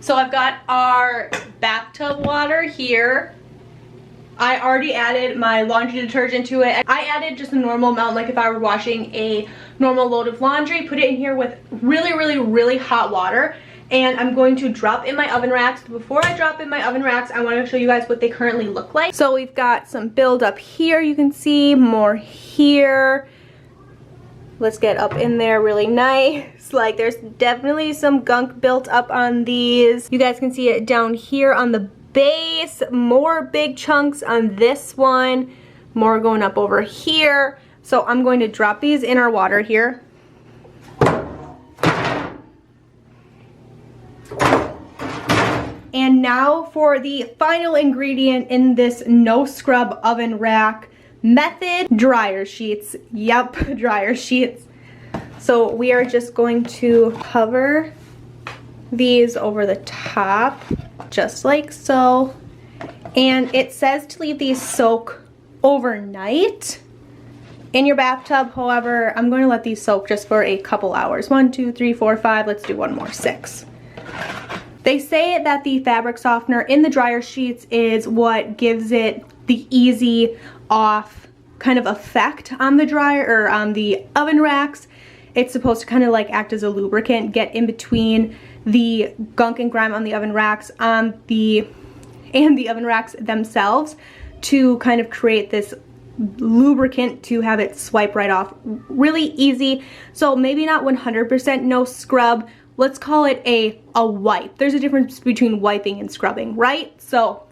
So I've got our bathtub water here. I already added my laundry detergent to it. I added just a normal amount, like if I were washing a normal load of laundry. Put it in here with really hot water. And I'm going to drop in my oven racks. Before I drop in my oven racks, I want to show you guys what they currently look like. So we've got some build up here, you can see, more here. Let's get up in there really nice. Like there's definitely some gunk built up on these. You guys can see it down here on the base, more big chunks on this one, more going up over here. So I'm going to drop these in our water here. And now for the final ingredient in this no scrub oven rack method, dryer sheets. Yep, dryer sheets. So we are just going to cover these over the top, just like so. And it says to leave these soak overnight in your bathtub. However, I'm going to let these soak just for a couple hours. 1, 2, 3, 4, 5. Let's do one more, 6. They say that the fabric softener in the dryer sheets is what gives it the easy off kind of effect on the dryer or on the oven racks. It's supposed to kind of like act as a lubricant, get in between the gunk and grime on the oven racks and the oven racks themselves to kind of create this lubricant to have it swipe right off really easy. So maybe not 100% no scrub. Let's call it a wipe. There's a difference between wiping and scrubbing, right? So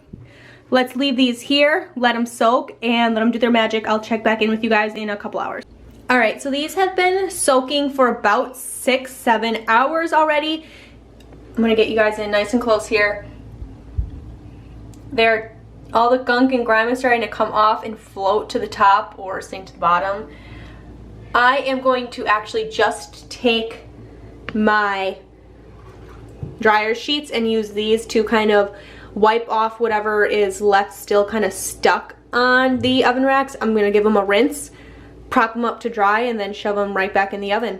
let's leave these here, let them soak, and let them do their magic. I'll check back in with you guys in a couple hours. All right, so these have been soaking for about 6-7 hours already. I'm gonna get you guys in nice and close here. All the gunk and grime is starting to come off and float to the top or sink to the bottom. I am going to actually just take my dryer sheets and use these to kind of wipe off whatever is left still kind of stuck on the oven racks. I'm gonna give them a rinse, prop them up to dry, and then shove them right back in the oven.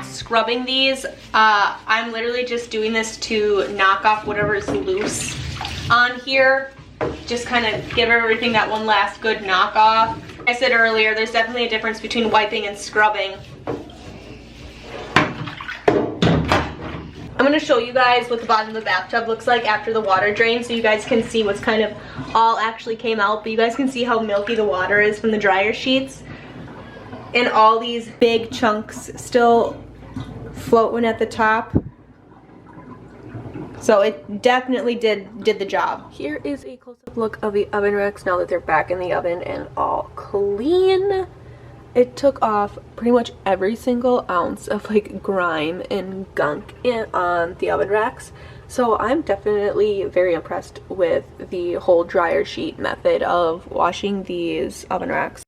Scrubbing these, I'm literally just doing this to knock off whatever is loose on here. Just kind of give everything that one last good knock off. Like I said earlier, there's definitely a difference between wiping and scrubbing. I'm going to show you guys what the bottom of the bathtub looks like after the water drains, so you guys can see what's kind of all actually came out. But you guys can see how milky the water is from the dryer sheets, and all these big chunks still floating at the top. So it definitely did the job. Here is a close-up look of the oven racks now that they're back in the oven and all clean. It took off pretty much every single ounce of like grime and gunk on the oven racks. So I'm definitely very impressed with the whole dryer sheet method of washing these oven racks.